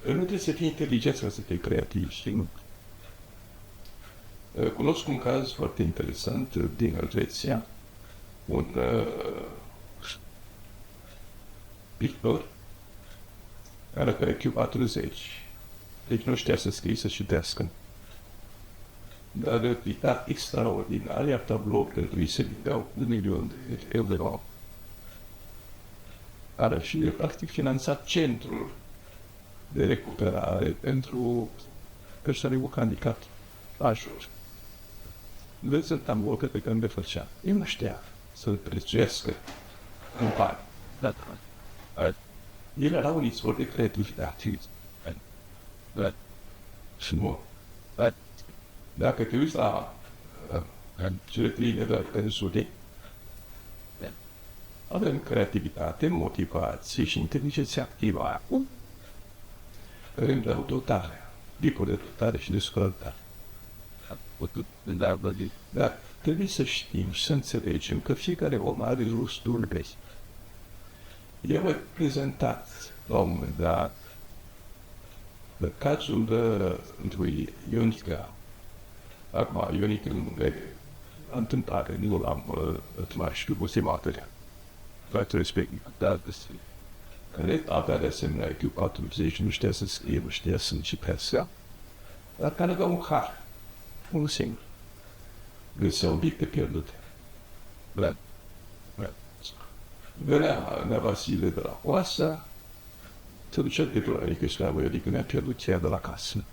Nu trebuie să fii inteligent să fii creativ, știi? Cunosc un caz foarte interesant din Elveția. Un pictor care pe Q40. Deci nu știa să scrie, să citească. Dar pitat extraordinar, iar tablourile lui se vindeau de milioane de euro. Are și practic finanțat centrul de recuperare pentru persoane cu handicap major. Vezi în tabloul pe care le făcea. El nu știa să-l prețuiască în bani. El era un izvor de creativitate. Și nu. Dacă te uiți la cele trei niveluri pensului, avem creativitate, motivație și inteligență activă. Acum, avem dotare, tipul de dotare și descărcare. Dar trebuie să știm și să înțelegem că fiecare om are rostul lui. Eu am prezentat la un moment dat cazul lui Ionica. Acum, Ionica la întâmplare, nu l-am mai știu cu sematele. Toate respectiv, dar care avea de asemenea Q40, nu știa să scrie, nu știa să începească, dar care avea un har, unul singur. Găsea obiecte pierdute. Venea Nea Vasile de la Coasa, se ducea de la Ionica și la Ionica, mi-a pierdut cheia de la casă.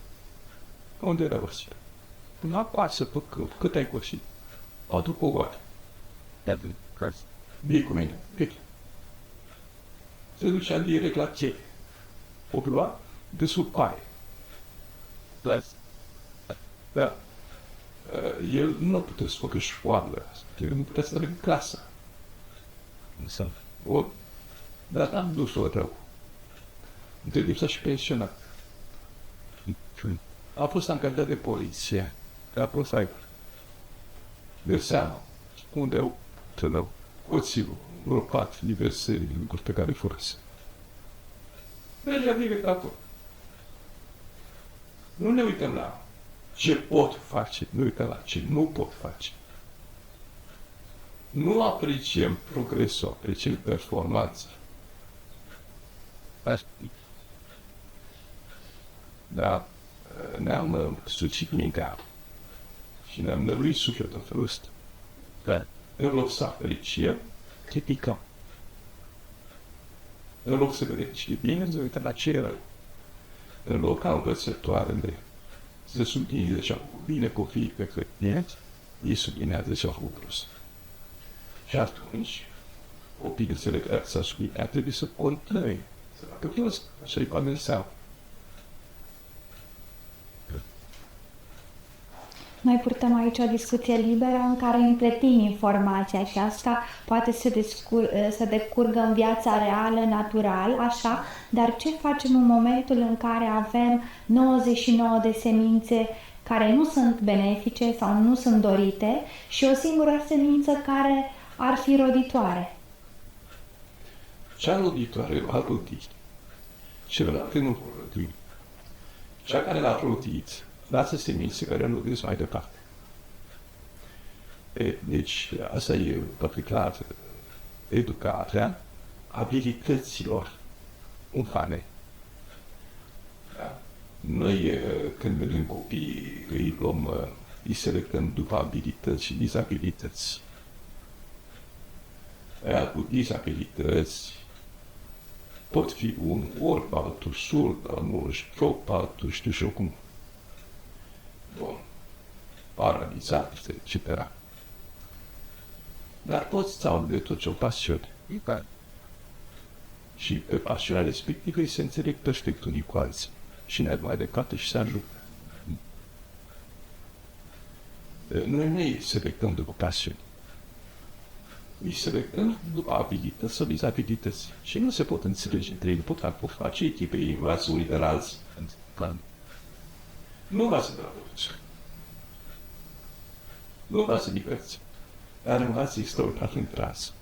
Unde era Vasile? La Coasă, pe câmp, cât ai cosit? Aduc o goare. Vii cu mine, vii. Se ducea direct la cheie. O lua de sub paie. Da. El nu putea să facă școală. El nu putea să merg în clasă. Dar n-am dus-o rău. Între lipsa și pensionat. A fost angajat de poliție. A fost aici. De seama. Unde eu tânău. Coțilul. Gropat diverse lucruri pe care furase. Mergea direct acolo. Nu ne uităm la ce pot face, nu uităm la ce nu pot face. Nu apreciem progresul, apreciem performanța. Dar ne-am sucit mintea și ne-am năruit sufletul în felul ăsta. În loc să apreciem, criticăm. În loc să vedem ce e bine, ne uităm la ce e rău. În loc ca învățătoarele se sublinieze și acum bine copiii pe cătiniați, ei sublinează și acum plus. Și atunci, copiii înțeleg că s-a subliniat, trebuie să continue. Să facă plus, așa-i pamenseau. Noi purtăm aici o discuție liberă în care împletim informația și asta poate să decurgă în viața reală, natural, așa, dar ce facem în momentul în care avem 99 de semințe care nu sunt benefice sau nu sunt dorite și o singură semință care ar fi roditoare? Cea roditoare va rodi. Celălalt nu vor rodi. Cea care l-a rodit lasă semințe care nu dus mai departe. Deci, asta e foarte clar. Educarea abilităților umane. Da? Noi, când vedem copii, îi selectăm după abilități și dizabilități. Cu dizabilități pot fi un orb, altul surd, altul șchiop, altul știu și eu cum. Bun, paralizat, etc. Dar poți să au de tot o pasiune. Și pe pasiunea respectivă îi se înțeleg perfect unii cu alții. Și ne mai decate și se ajută. Noi nu îi selectăm după pasiuni. Îi selectăm după abilități sau dizabilități. Și nu se pot înțelege între ei, nu pot face echipe, ei învață unii de la alții. Nu învață de la profesor. Nu învață diverse. Dar învață extraordinar în tras.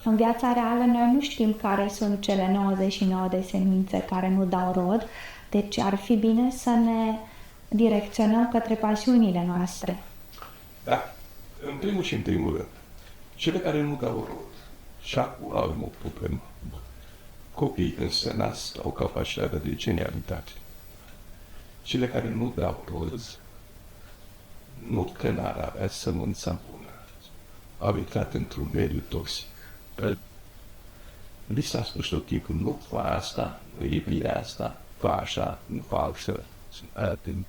În viața reală noi nu știm care sunt cele 99 de semințe care nu dau rod, deci ar fi bine să ne direcționăm către pasiunile noastre. Da. În primul și în primul rând, cele care nu dau rod, și acum avem o problemă. Copiii când se nasc au capacitatea de genialitate. Cele care nu dau roz, nu că n-ar avea sămânța bună. Au intrat într-un mediu toxic. Li s-a spus tot timpul, nu fa asta, nu e bine asta, fa așa, nu fa altfel. Sunt atent.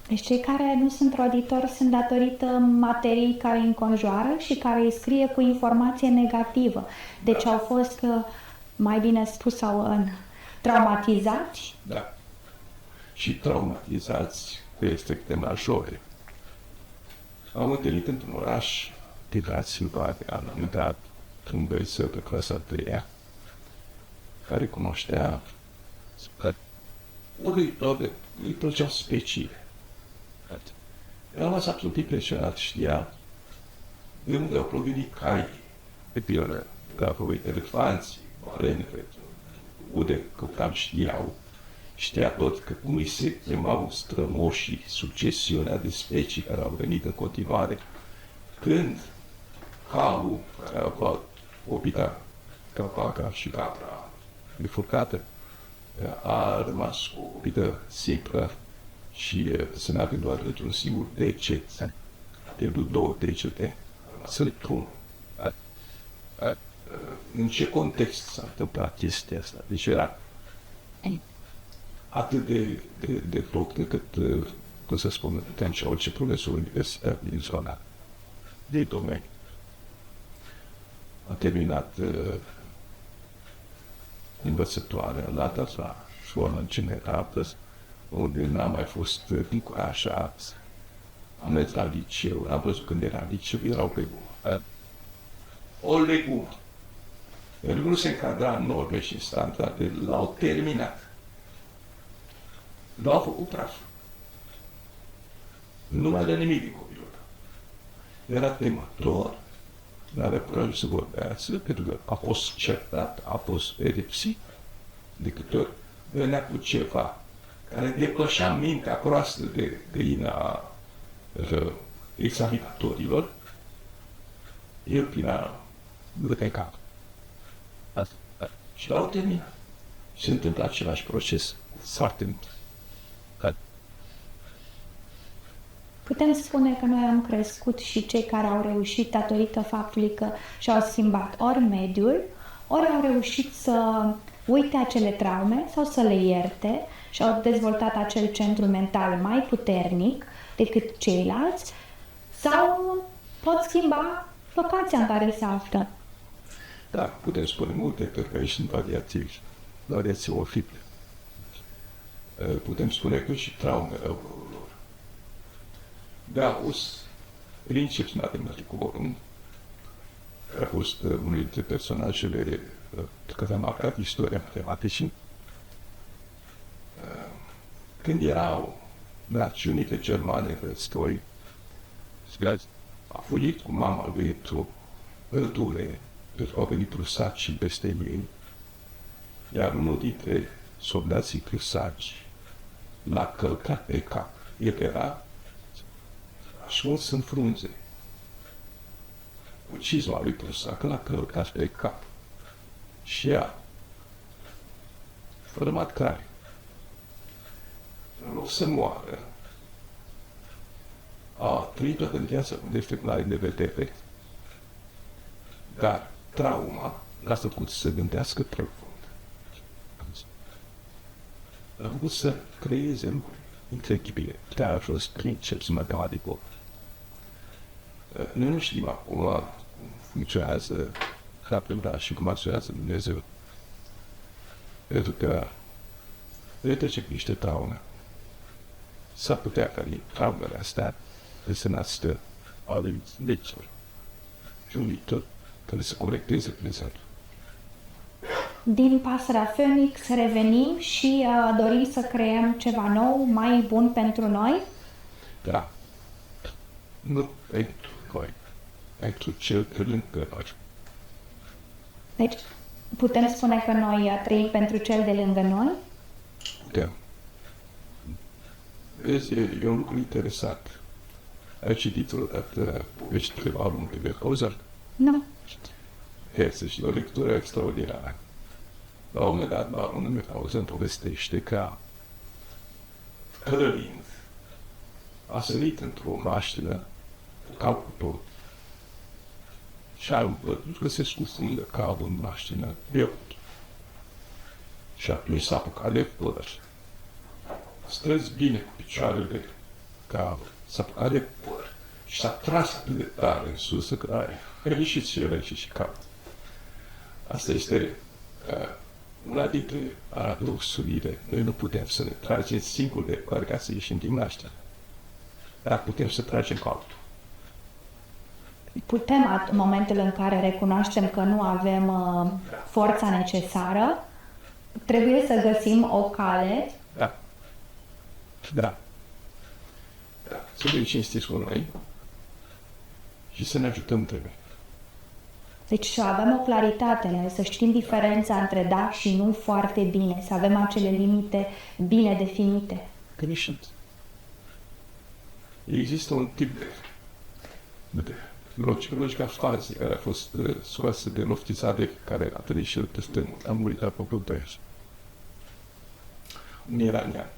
Deci cei care nu sunt roditori sunt datorită materiei care îi înconjoară și care îi scrie cu informație negativă. Deci au fost, mai bine spus, sau traumatizați. Da. Și traumatizați cu efecte majore. Am întâlnit într-un oraș din Transilvania, la un moment dat, un băiețel pe clasa a 3-a, care cunoștea îi plăceau speciile. Era rămas absolut impresionat, știa de unde au provenit caii, pe pildă, că au provenit elefanții, balene, unde căutam știa tot că cum îi se chemau strămoșii, succesiunea de specii care au venit în continuare, când calul, care a obita capaca și capra bifurcată, a rămas cu o obită simplă și se n-a doar într-un singur deget, a pierdut 2 degete, a rămas într-unul. În ce context s-a întâmplat chestia asta? Deci era atât de loc încât, cum să spun, puteam și orice profesor universitar din zona de domeniu. A terminat învățătoarea la la școală generală, unde n-am mai fost încurajat. Am mers la liceu, am văzut când era liceu, erau legumă. O legumă. Pentru că nu se încadra în norme și standarde, l-au terminat. L-au făcut praf. Nu mai are nimic din copilul. Era temător, n-avea curajul să vorbească, pentru că a fost certat, a fost pedepsit. De câte ori venea cu ceva care depășea mintea proastă de găina examinatorilor, el plinea în cap. Și l-au terminat. Și se întâmplă același proces foarte mult. Putem spune că noi am crescut și cei care au reușit datorită faptului că și-au schimbat ori mediul, ori au reușit să uite acele traume sau să le ierte și au dezvoltat acel centru mental mai puternic decât ceilalți sau pot schimba locația în care se află. Da, putem spune multe, pentru că aici sunt variații orfite. Putem spune că și traumele au rolul lor. Gauss, princeps mathematicorum, care a fost unul dintre personajele care a marcat istoria matematicii, când erau națiunile germane în război, a fugit cu mama lui într-o pădure, pentru că au venit prusacii peste ei, iar unul dintre soldații prusaci l-a călcat pe cap. El era ascuns în frunze. Cu cizma lui prusac l-a călcat pe cap și a format care. În loc să moară, a trăit toată viața cu defectare de vedere, dar trauma l-a făcut să gândească profund. L-a făcut să creeze lucruri incredibile. Te-a ajuns princeps matematico. Noi nu știm acum cum funcționează capul și cum acționează Dumnezeu. Pentru că trece cu niște traume. S-ar putea ca din traumele astea să nască ale leceri și un viitor care să corecteze Dumnezeu. Din pasărea Phoenix revenim și dorim să creăm ceva nou, mai bun pentru noi? Da. Nu pentru noi, pentru cel de lângă noi. Deci, putem spune că noi trăim pentru cel de lângă noi? Putem. Vezi, e un lucru interesant. Ai citit odată poveștile Baronului Münchhausen? Nu. Este și o lectură extraordinară. La un moment dat, Baronul Münchhausen povestește că, călărind, a sărit într-o mașină cu capul tot și a văzut că se scufundă capul în mașină, și atunci s-a apucat de păr. Strâns bine cu picioarele capul, s-a apucat de păr și s-a tras atât de tare în sus, că a ieșit și rece și capul. Asta este una dintre paradoxurile. Noi nu putem să ne tragem singur de păr ca să ieșim din naștere, dar putem să tragem cu altul. Putem, în momentul în care recunoaștem că nu avem forța necesară, trebuie să găsim o cale. Da. Da. Da. Să fim cinstiți cu noi și să ne ajutăm trebuie. Deci să avem o claritate, noi să știm diferența între da și nu foarte bine, să avem acele limite bine definite. Conditions. Există un tip de logica fazii care a fost scoasă de Loftizade, care a trăit și el peste mult. Am murit la propria tăiașă. Un iranian.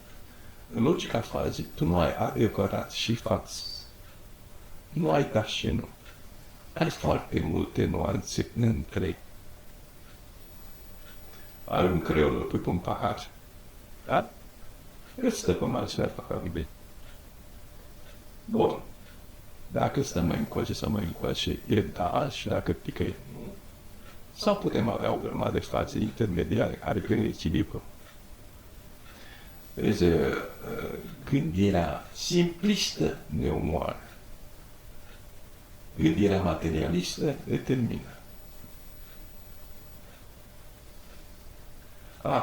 În logica fazii, tu nu ai adevărat și fals. Nu ai da și nu. Ai foarte multe nuanțe între. Ai un creier, îl pui pe un pahar. Da? El stă pe marginea paharului. Bun. Dacă stă mai încoace sau mai încoace, e da, și dacă pică, e nu. Sau putem avea o grămadă de faze intermediare care prin echilibru. Vezi, gândirea simplistă ne omoară. Gândirea materialistă determină.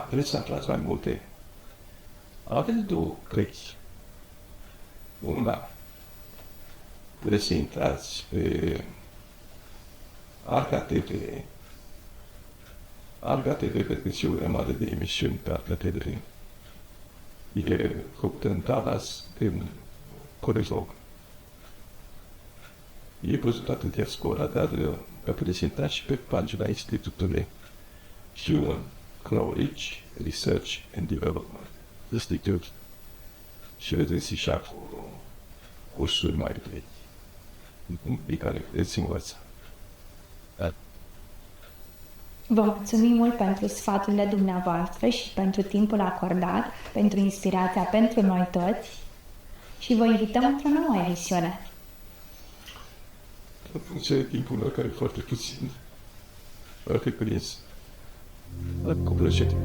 Trebuie să aflați mai multe. Aveți două căi. Una, puteți să intrați pe Arca TV. Arca TV petrece o grămadă de emisiuni pe Arca TV. E făcută în Dallas de un coreolog. E văzut atât de scora, dar puteți intra și pe pagina Institutului Human Knowledge, Research and Development Institute și vedeți și acolo cursuri mai vechi pe care puteți învăța. Vă mulțumim mult pentru sfaturile dumneavoastră și pentru timpul acordat, pentru inspirația pentru noi toți și vă invităm într-o nouă emisiune. În funcție de timpul meu, care e foarte puțin, ar fi prins. Cu plăcere.